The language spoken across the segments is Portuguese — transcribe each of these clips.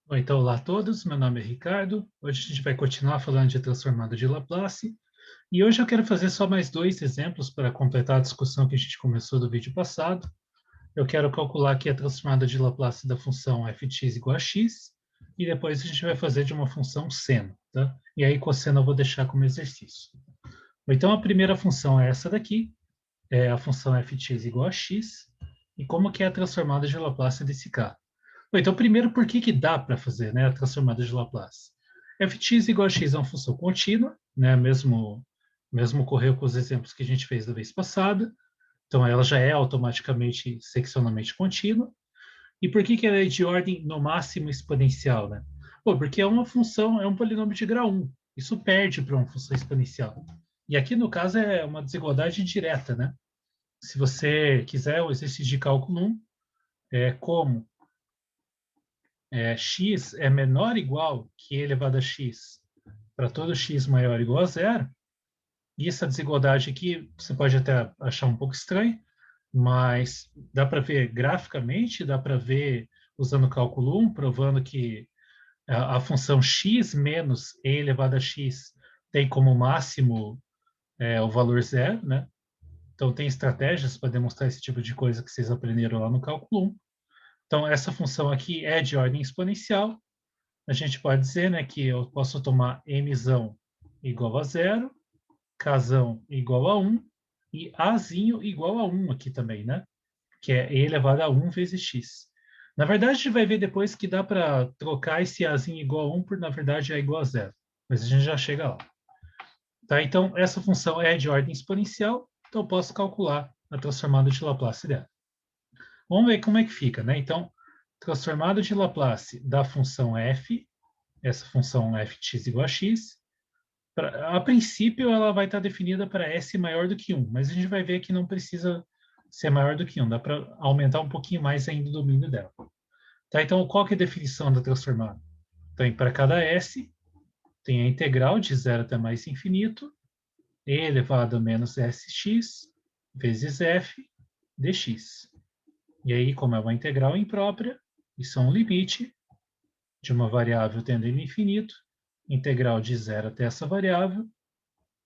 Bom, então, olá a todos, meu nome é Ricardo. Hoje a gente vai continuar falando de transformada de Laplace. E hoje eu quero fazer só mais dois exemplos para completar a discussão que a gente começou do vídeo passado. Eu quero calcular aqui a transformada de Laplace da função fx igual a x, e depois a gente vai fazer de uma função seno, tá? E aí cosseno eu vou deixar como exercício. Então a primeira função é essa daqui, é a função fx igual a x, e como que é a transformada de Laplace desse cara? Bom, então, primeiro, por que que dá para fazer, né, a transformada de Laplace? Fx igual a x é uma função contínua, né, mesmo ocorreu com os exemplos que a gente fez da vez passada, então ela já é automaticamente seccionalmente contínua. E por que que ela é de ordem, no máximo, exponencial, né? Pô, porque é uma função, é um polinômio de grau 1, isso perde para uma função exponencial. E aqui, no caso, é uma desigualdade direta, né? Se você quiser o exercício de cálculo 1, como x é menor ou igual que e elevado a x para todo x maior ou igual a zero, e essa desigualdade aqui você pode até achar um pouco estranho, mas dá para ver graficamente, dá para ver usando o cálculo 1, provando que a função x menos e elevado a x tem como máximo o valor zero, né? Então, tem estratégias para demonstrar esse tipo de coisa que vocês aprenderam lá no cálculo 1. Então, essa função aqui é de ordem exponencial. A gente pode dizer, né, que eu posso tomar mzão igual a zero, kzão igual a 1 e azinho igual a 1 aqui também, né? Que é e elevado a 1 vezes x. Na verdade, a gente vai ver depois que dá para trocar esse azinho igual a 1 por, na verdade, é igual a zero. Mas a gente já chega lá. Tá? Então, essa função é de ordem exponencial, então eu posso calcular a transformada de Laplace dela. Vamos ver como é que fica, né? Então, transformada de Laplace da função f, essa função fx igual a x, a princípio ela vai estar definida para s maior do que 1, mas a gente vai ver que não precisa ser maior do que 1, dá para aumentar um pouquinho mais ainda o domínio dela. Tá, então, qual que é a definição da transformada? Então, para cada s, tem a integral de 0 até mais infinito, e elevado a menos sx vezes f dx. E aí, como é uma integral imprópria, isso é um limite de uma variável tendendo a infinito, integral de 0 até essa variável,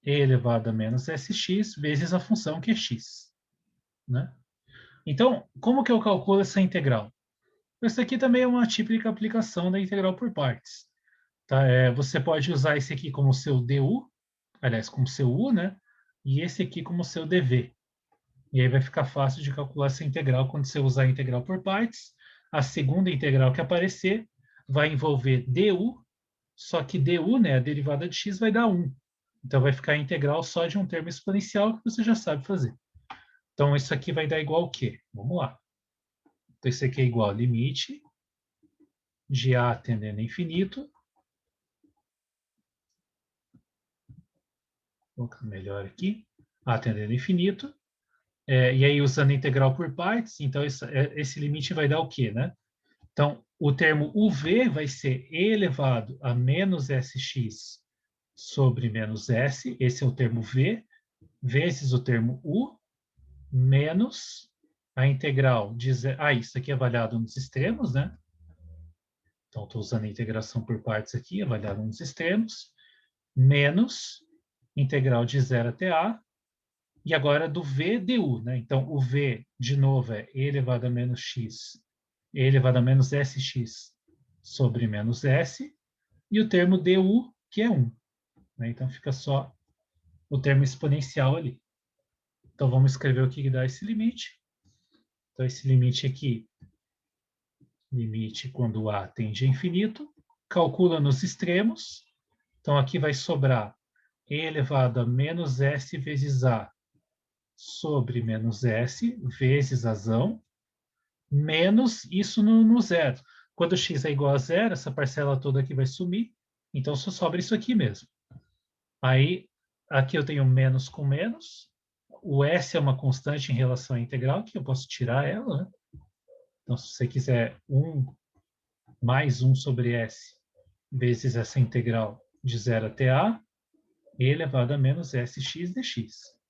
e elevado a menos sx vezes a função que é x, né? Então, como que eu calculo essa integral? Essa aqui também é uma típica aplicação da integral por partes. Tá? Você pode usar esse aqui como seu du, aliás, como seu u, né? E esse aqui como seu dv. E aí vai ficar fácil de calcular essa integral quando você usar a integral por partes. A segunda integral que aparecer vai envolver du, só que du, né, a derivada de x, vai dar 1. Então, vai ficar a integral só de um termo exponencial que você já sabe fazer. Então, isso aqui vai dar igual o quê? Vamos lá. Então, isso aqui é igual a limite de a tendendo a infinito. Vou colocar melhor aqui. A tendendo a infinito. E aí, usando a integral por partes, então esse limite vai dar o quê, né? Então, o termo uv vai ser e elevado a menos sx sobre menos s, esse é o termo v, vezes o termo u, menos a integral de... isso aqui é avaliado nos extremos, né? Então, estou usando a integração por partes aqui, avaliado nos extremos, menos integral de 0 até a, e agora do v du, né? Então, o v, de novo, é e elevado a menos x, e elevado a menos sx sobre menos s, e o termo du, que é 1. Né? Então, fica só o termo exponencial ali. Então, vamos escrever o que dá esse limite. Então, esse limite aqui, limite quando a tende a infinito, calcula nos extremos. Então, aqui vai sobrar e elevado a menos s vezes a sobre menos s vezes azão, menos isso no zero. Quando x é igual a zero, essa parcela toda aqui vai sumir, então só sobra isso aqui mesmo. Aí, aqui eu tenho menos com menos, o s é uma constante em relação à integral, que eu posso tirar ela, né? Então, se você quiser 1 mais 1 sobre s vezes essa integral de 0 até a, elevado a menos sx dx.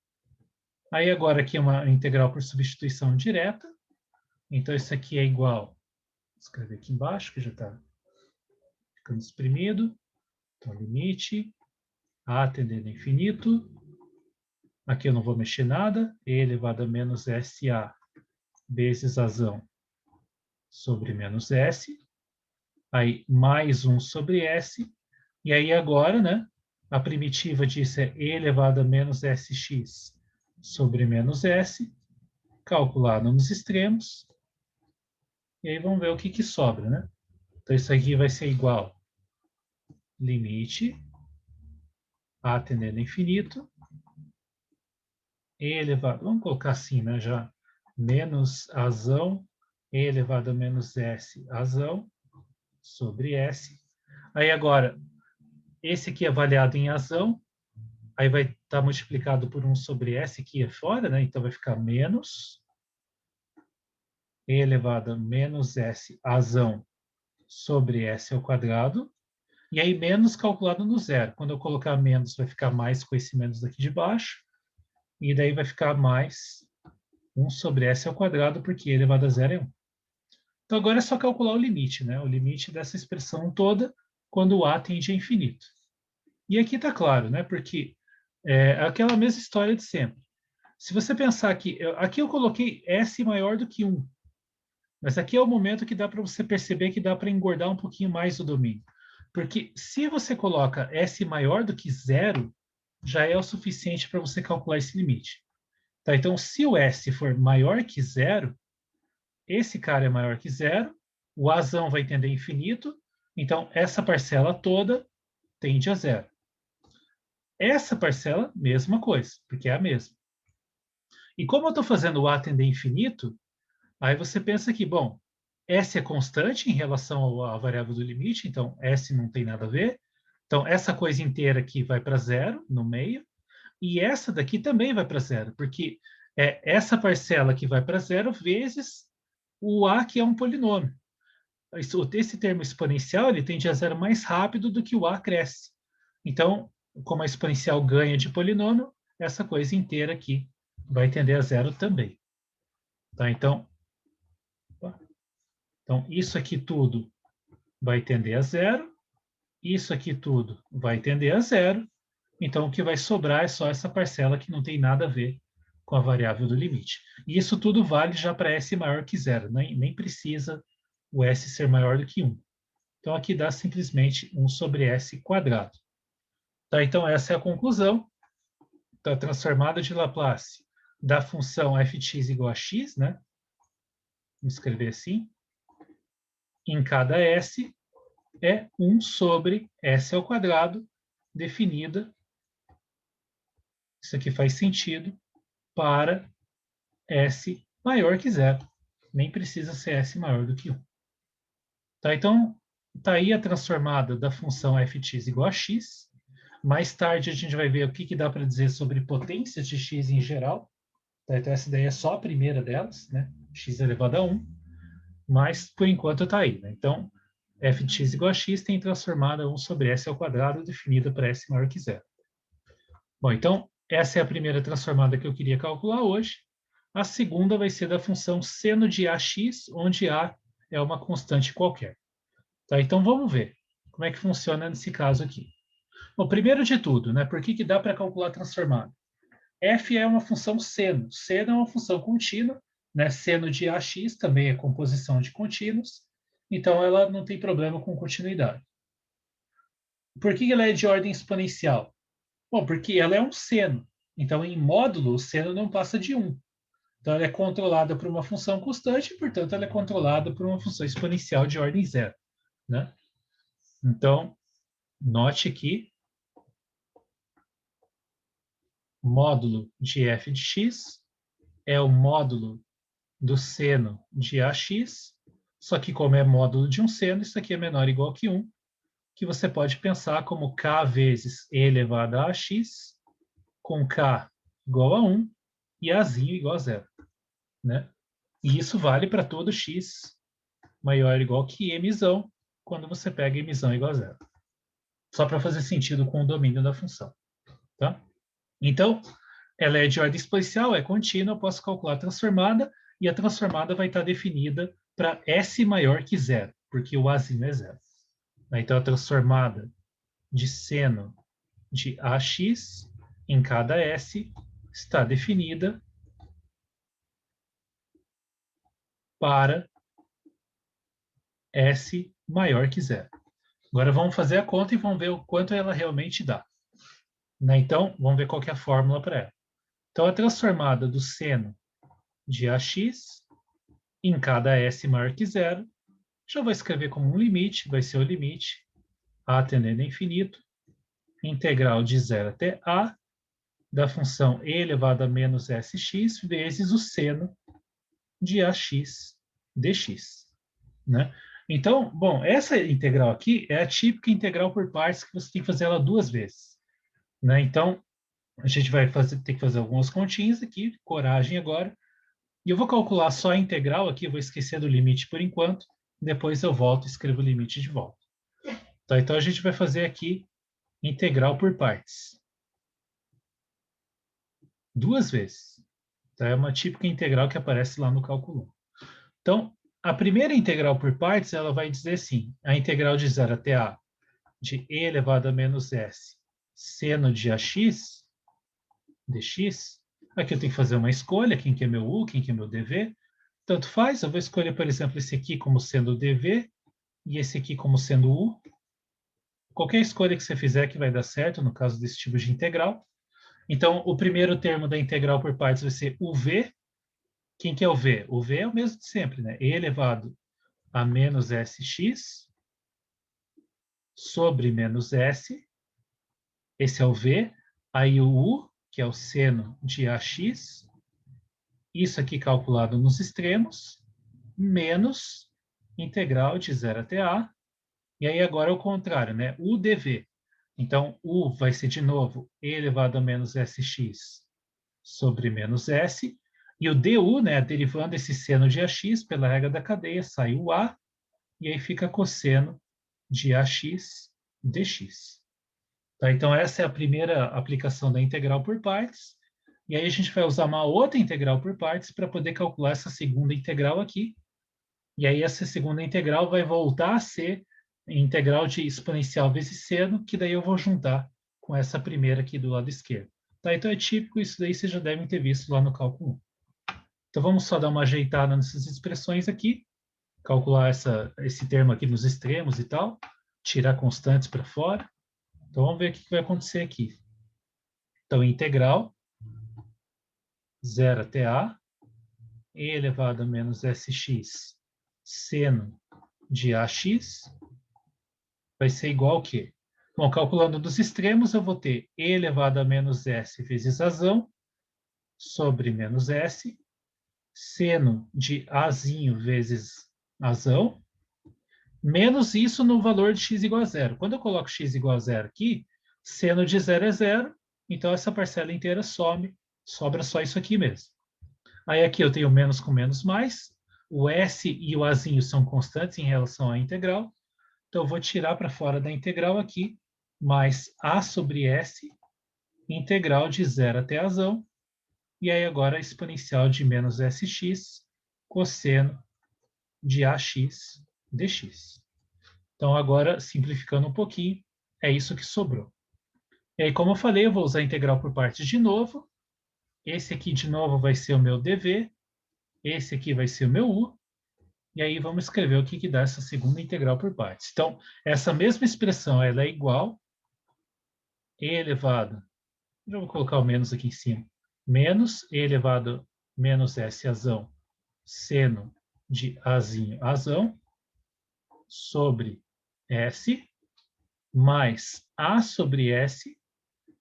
Aí agora aqui é uma integral por substituição direta, então isso aqui é igual, vou escrever aqui embaixo que já está ficando exprimido. Então, limite a tendendo a infinito. Aqui eu não vou mexer nada. E elevado a menos SA vezes razão sobre menos S. Aí, mais 1 sobre S. E aí, agora, né? A primitiva disso é E elevado a menos SX sobre menos S. Calculado nos extremos. E aí, vamos ver o que sobra, né? Então, isso aqui vai ser igual limite a tendendo a infinito. E elevado, vamos colocar assim, né? Já menos razão, E elevado a menos S razão sobre S. Aí agora, esse aqui é avaliado em razão, aí vai estar multiplicado por 1 sobre S que é fora, né? Então vai ficar menos E elevado a menos S razão sobre S ao quadrado. E aí menos calculado no zero. Quando eu colocar menos, vai ficar mais com esse menos daqui de baixo. E daí vai ficar mais 1 sobre S ao quadrado, porque E elevado a zero é 1. Então agora é só calcular o limite, né? O limite dessa expressão toda quando o A tende a infinito. E aqui está claro, né? Porque é aquela mesma história de sempre. Se você pensar que... Aqui eu coloquei S maior do que 1. Mas aqui é o momento que dá para você perceber que dá para engordar um pouquinho mais o domínio. Porque se você coloca S maior do que 0, já é o suficiente para você calcular esse limite. Tá? Então, se o S for maior que 0, esse cara é maior que 0, o Azão vai tender a infinito, então essa parcela toda tende a 0. Essa parcela, mesma coisa, porque é a mesma. E como eu estou fazendo o A tender a infinito, aí você pensa que, bom, S é constante em relação à variável do limite, então S não tem nada a ver. Então, essa coisa inteira aqui vai para 0 no meio, e essa daqui também vai para 0, porque é essa parcela que vai para 0 vezes o A, que é um polinômio. Esse termo exponencial ele tende a 0 mais rápido do que o A cresce. Então, como a exponencial ganha de polinômio, essa coisa inteira aqui vai tender a 0 também. Tá? Então, isso aqui tudo vai tender a 0, isso aqui tudo vai tender a 0, então o que vai sobrar é só essa parcela que não tem nada a ver com a variável do limite. E isso tudo vale já para S maior que 0, nem precisa o S ser maior do que 1. Então aqui dá simplesmente 1 sobre S quadrado. Tá, então essa é a conclusão da transformada de Laplace da função fx igual a x, né? Vamos escrever assim. Em cada S é 1 sobre S ao quadrado, definida, isso aqui faz sentido, para S maior que 0. Nem precisa ser S maior do que 1. Tá, então, tá aí a transformada da função fx igual a x. Mais tarde a gente vai ver o que dá para dizer sobre potências de x em geral. Tá, então, essa daí é só a primeira delas, né? X elevado a 1. Mas, por enquanto, está aí. Né? Então, f de x igual a x tem transformada 1 sobre s ao quadrado, definida para s maior que 0. Bom, então, essa é a primeira transformada que eu queria calcular hoje. A segunda vai ser da função seno de ax, onde a é uma constante qualquer. Tá? Então, vamos ver como é que funciona nesse caso aqui. Bom, primeiro de tudo, né, por que dá para calcular a transformada? F é uma função seno. Seno é uma função contínua, né? Seno de ax também é composição de contínuos, então ela não tem problema com continuidade. Por que ela é de ordem exponencial? Bom, porque ela é um seno. Então, em módulo, o seno não passa de 1. Então, ela é controlada por uma função constante, e, portanto, ela é controlada por uma função exponencial de ordem zero. Né? Então, note aqui, módulo de f de x é o módulo do seno de ax, só que como é módulo de um seno, isso aqui é menor ou igual que 1, que você pode pensar como k vezes e elevado a ax, com k igual a 1 e azinho igual a 0. Né? E isso vale para todo x maior ou igual que mzão, quando você pega mzão igual a 0. Só para fazer sentido com o domínio da função. Tá? Então, ela é de ordem exponencial, é contínua, eu posso calcular a transformada, e a transformada vai estar definida para S maior que 0, porque o Azinho é 0. Então, a transformada de seno de AX em cada S está definida para S maior que zero. Agora vamos fazer a conta e vamos ver o quanto ela realmente dá. Né? Então, vamos ver qual que é a fórmula para ela. Então, a transformada do seno de AX em cada S maior que zero, já vou escrever como um limite, vai ser o limite A tendendo a infinito, integral de 0 até A, da função e elevado a menos sx vezes o seno de ax dx. Né? Então, bom, essa integral aqui é a típica integral por partes que você tem que fazer ela duas vezes. Né? Então, a gente vai ter que fazer algumas continhas aqui, coragem agora. E eu vou calcular só a integral aqui, vou esquecer do limite por enquanto, depois eu volto e escrevo o limite de volta. Tá, então, a gente vai fazer aqui integral por partes. Duas vezes. Tá? É uma típica integral que aparece lá no cálculo 1. Então, a primeira integral por partes, ela vai dizer assim, a integral de 0 até a de e elevado a menos s seno de ax dx. Aqui eu tenho que fazer uma escolha, quem que é meu u, quem que é meu dv. Tanto faz, eu vou escolher, por exemplo, esse aqui como sendo dv e esse aqui como sendo u. Qualquer escolha que você fizer que vai dar certo, no caso desse tipo de integral. Então, o primeiro termo da integral por partes vai ser uv. Quem que é o v? O v é o mesmo de sempre, né? E elevado a menos sx sobre menos s. Esse é o v. Aí o u, que é o seno de ax. Isso aqui calculado nos extremos, menos integral de 0 até a. E aí agora é o contrário, né? U dv. Então, u vai ser de novo e elevado a menos sx sobre menos s. E o du, né, derivando esse seno de ax pela regra da cadeia, sai o a, e aí fica cosseno de ax dx. Tá? Então, essa é a primeira aplicação da integral por partes. E aí a gente vai usar uma outra integral por partes para poder calcular essa segunda integral aqui. E aí essa segunda integral vai voltar a ser integral de exponencial vezes seno, que daí eu vou juntar com essa primeira aqui do lado esquerdo. Tá? Então é típico, isso daí vocês já devem ter visto lá no cálculo 1. Então vamos só dar uma ajeitada nessas expressões aqui, calcular esse termo aqui nos extremos e tal, tirar constantes para fora. Então vamos ver o que vai acontecer aqui. Então integral 0 até a, e elevado a menos sx seno de ax vai ser igual ao quê? Bom, calculando dos extremos, eu vou ter e elevado a menos s vezes razão sobre menos s, seno de azinho vezes razão, menos isso no valor de x igual a zero. Quando eu coloco x igual a zero aqui, seno de zero é zero, então essa parcela inteira some, sobra só isso aqui mesmo. Aí aqui eu tenho menos com menos mais, o s e o azinho são constantes em relação à integral, então eu vou tirar para fora da integral aqui, mais a sobre s, integral de 0 até azão, e aí agora a exponencial de menos sx, cosseno de ax dx. Então agora, simplificando um pouquinho, é isso que sobrou. E aí, como eu falei, eu vou usar a integral por partes de novo. Esse aqui, de novo, vai ser o meu dv. Esse aqui vai ser o meu u. E aí vamos escrever o que dá essa segunda integral por partes. Então, essa mesma expressão ela é igual e elevado, já vou colocar o menos aqui em cima, menos e elevado a menos s azão, seno de azinho azão, sobre s, mais a sobre s,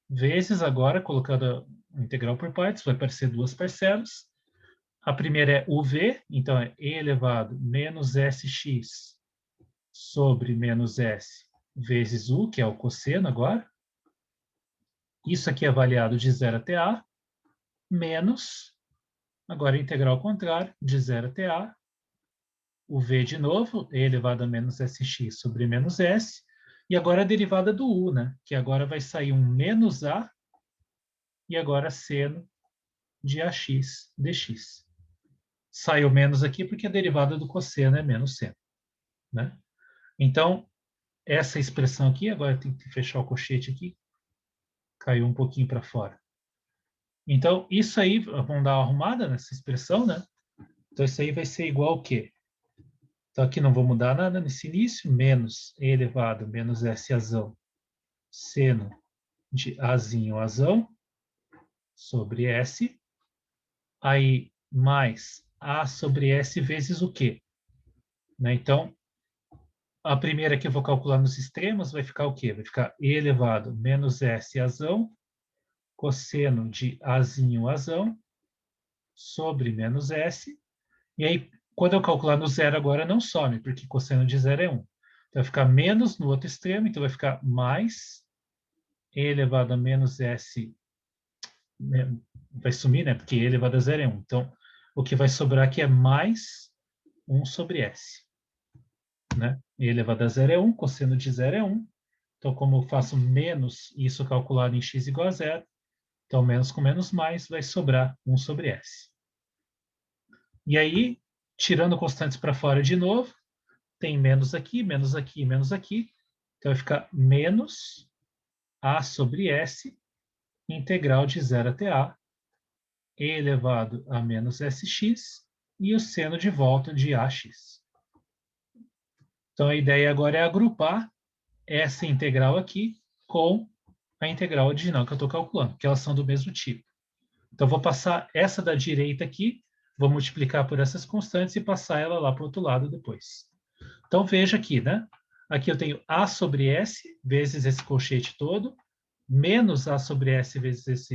vezes agora, colocando a integral por partes, vai aparecer duas parcelas. A primeira é uv, então é e elevado a menos sx sobre menos s vezes u, que é o cosseno agora. Isso aqui é avaliado de 0 até a, menos, agora a integral ao contrário, de 0 até a, o v de novo, e elevado a menos sx sobre menos s, e agora a derivada do u, né? Que agora vai sair um menos a, e agora seno de ax dx. Saiu menos aqui porque a derivada do cosseno é menos seno, né? Então, essa expressão aqui, agora tem que fechar o colchete aqui, caiu um pouquinho para fora. Então, isso aí, vamos dar uma arrumada nessa expressão, né? Então, isso aí vai ser igual ao quê? Então, aqui não vou mudar nada nesse início, menos e elevado, menos S azão, seno de Azinho azão, sobre S, aí mais A sobre S vezes o quê? Né? Então, a primeira que eu vou calcular nos extremos vai ficar o quê? Vai ficar E elevado menos S azão, cosseno de Azinho azão, sobre menos S. E aí, quando eu calcular no zero agora, não some, porque cosseno de zero é 1. Então, vai ficar menos no outro extremo, então vai ficar mais E elevado a menos S, vai sumir, né? Porque E elevado a zero é 1. Então, o que vai sobrar aqui é mais 1 sobre S. Né? E elevado a zero é 1, cosseno de zero é 1. Então, como eu faço menos isso calculado em x igual a zero, então menos com menos mais vai sobrar 1 sobre S. E aí, tirando constantes para fora de novo, tem menos aqui, menos aqui, menos aqui. Então vai ficar menos A sobre S, integral de 0 até A, E elevado a menos SX, e o seno de volta de AX. Então a ideia agora é agrupar essa integral aqui com a integral original que eu estou calculando, que elas são do mesmo tipo. Então, vou passar essa da direita aqui, vou multiplicar por essas constantes e passar ela lá para o outro lado depois. Então, veja aqui, né? Aqui eu tenho A sobre S vezes esse colchete todo, menos A sobre S vezes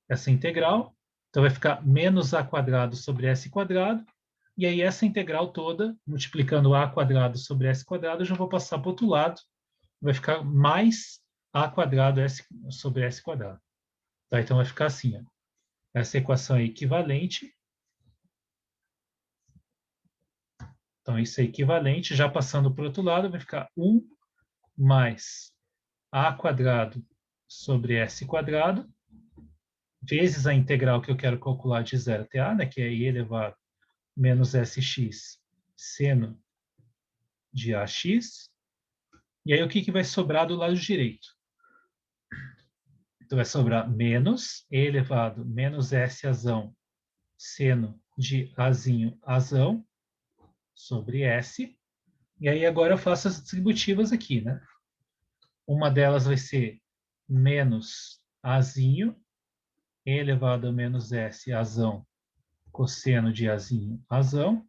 essa integral. Então, vai ficar menos A quadrado sobre S quadrado. E aí, essa integral toda, multiplicando A quadrado sobre S quadrado, eu já vou passar para o outro lado. Vai ficar mais A quadrado S sobre S quadrado. Tá? Então, vai ficar assim, ó. Essa equação é equivalente. Então, isso é equivalente. Já passando para o outro lado, vai ficar 1 mais A quadrado sobre S quadrado, vezes a integral que eu quero calcular de 0 até A, né, que é I elevado menos SX seno de AX. E aí, o que vai sobrar do lado direito? Então, vai sobrar menos E elevado menos S azão seno de Azinho azão sobre S. E aí, agora eu faço as distributivas aqui, né? Uma delas vai ser menos Azinho, E elevado a menos S azão, cosseno de Azinho azão,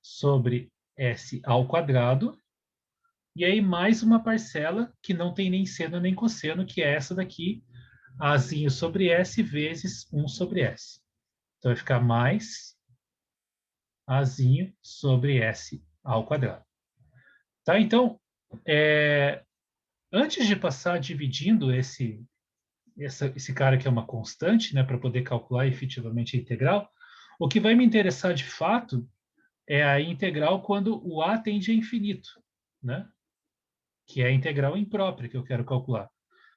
sobre S ao quadrado. E aí, mais uma parcela que não tem nem seno nem cosseno, que é essa daqui, Azinho sobre S vezes 1 sobre S. Então, vai ficar mais Azinho sobre S ao quadrado. Tá? Então, antes de passar dividindo esse cara que é uma constante, né, para poder calcular efetivamente a integral, o que vai me interessar de fato é a integral quando o a tende a infinito, né? Que é a integral imprópria que eu quero calcular.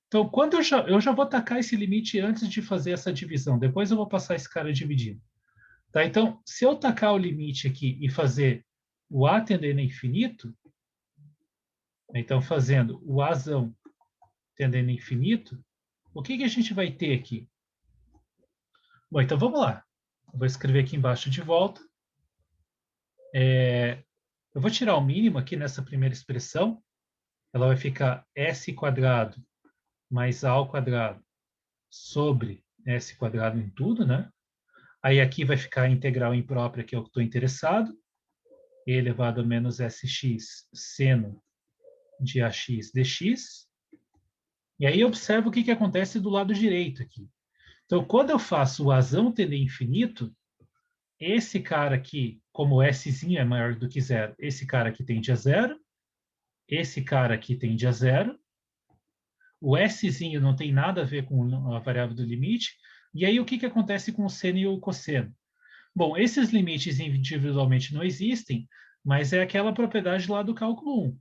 Então, quando eu já vou tacar esse limite antes de fazer essa divisão, depois eu vou passar esse cara dividindo. Tá? Então, se eu tacar o limite aqui e fazer o a tendendo a infinito, então fazendo o azão tendendo a infinito, o que a gente vai ter aqui? Bom, então vamos lá. Eu vou escrever aqui embaixo de volta. Eu vou tirar o mínimo aqui nessa primeira expressão. Ela vai ficar s quadrado mais a ao quadrado sobre s quadrado em tudo, né? Aí aqui vai ficar a integral imprópria, que é o que estou interessado. E elevado a menos sx seno de ax dx. E aí observa o que acontece do lado direito aqui. Então, quando eu faço o azão tender a infinito, esse cara aqui, como o Szinho é maior do que zero, esse cara aqui tende a zero, esse cara aqui tende a zero, o Szinho não tem nada a ver com a variável do limite, e aí o que acontece com o seno e o cosseno? Bom, esses limites individualmente não existem, mas é aquela propriedade lá do cálculo 1.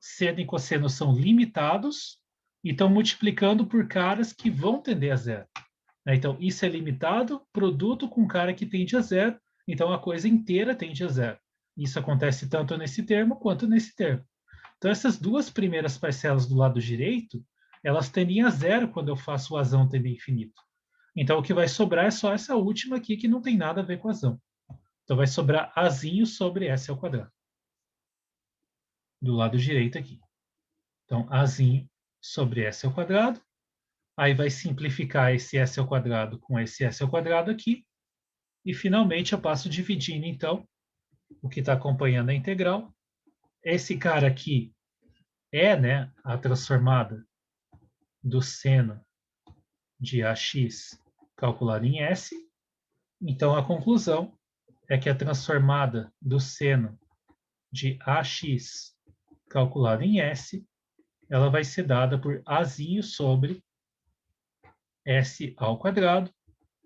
Seno e cosseno são limitados e estão multiplicando por caras que vão tender a zero. Então, isso é limitado, produto com cara que tende a zero, então a coisa inteira tende a zero. Isso acontece tanto nesse termo quanto nesse termo. Então, essas duas primeiras parcelas do lado direito, elas tendem a zero quando eu faço o azão tender infinito. Então, o que vai sobrar é só essa última aqui, que não tem nada a ver com azão. Então, vai sobrar azinho sobre S ao quadrado. Do lado direito aqui. Então, azinho sobre S ao quadrado. Aí vai simplificar esse S ao quadrado com esse S ao quadrado aqui. E, finalmente, eu passo dividindo, então, o que está acompanhando a integral. Esse cara aqui é, né, a transformada do seno de AX calculado em S. Então, a conclusão é que a transformada do seno de AX calculado em S, ela vai ser dada por Azinho sobre S ao quadrado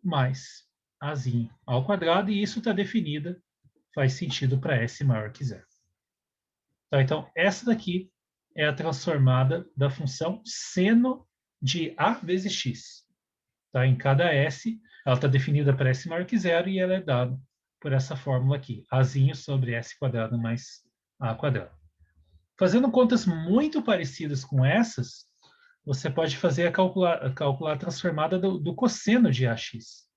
mais Azinho ao quadrado, e isso está definida, faz sentido para S maior que zero. Tá, então, essa daqui é a transformada da função seno de A vezes X. Tá? Em cada S, ela está definida para S maior que zero e ela é dada por essa fórmula aqui, Azinho sobre S quadrado mais A quadrado. Fazendo contas muito parecidas com essas, você pode fazer calcular a transformada do cosseno de AX.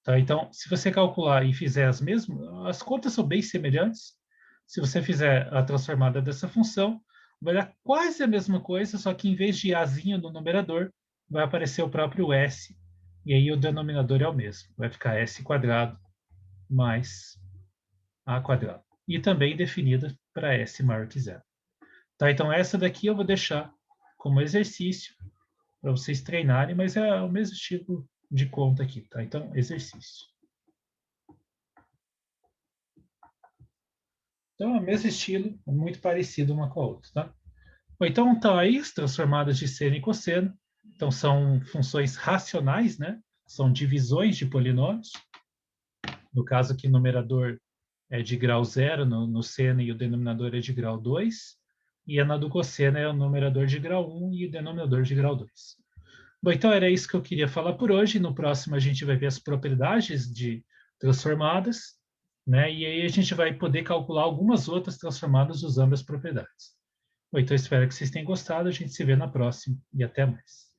Tá? Então, se você calcular e fizer as mesmas, as contas são bem semelhantes. Se você fizer a transformada dessa função, vai dar quase a mesma coisa, só que em vez de Azinho no numerador, vai aparecer o próprio S, e aí o denominador é o mesmo. Vai ficar S quadrado mais A quadrado. E também definida para S maior que zero. Tá, então, essa daqui eu vou deixar como exercício para vocês treinarem, mas é o mesmo tipo de conta aqui, tá? Então, exercício. Então, é o mesmo estilo, muito parecido uma com a outra, tá? Bom, então, tá aí as transformadas de seno e cosseno. Então, são funções racionais, né? São divisões de polinômios. No caso aqui, o numerador é de grau 0 no seno e o denominador é de grau 2. E na do cosseno é o numerador de grau 1 e o denominador de grau 2. Bom, então era isso que eu queria falar por hoje. No próximo a gente vai ver as propriedades de transformadas, né? E aí a gente vai poder calcular algumas outras transformadas usando as propriedades. Bom, então espero que vocês tenham gostado. A gente se vê na próxima e até mais.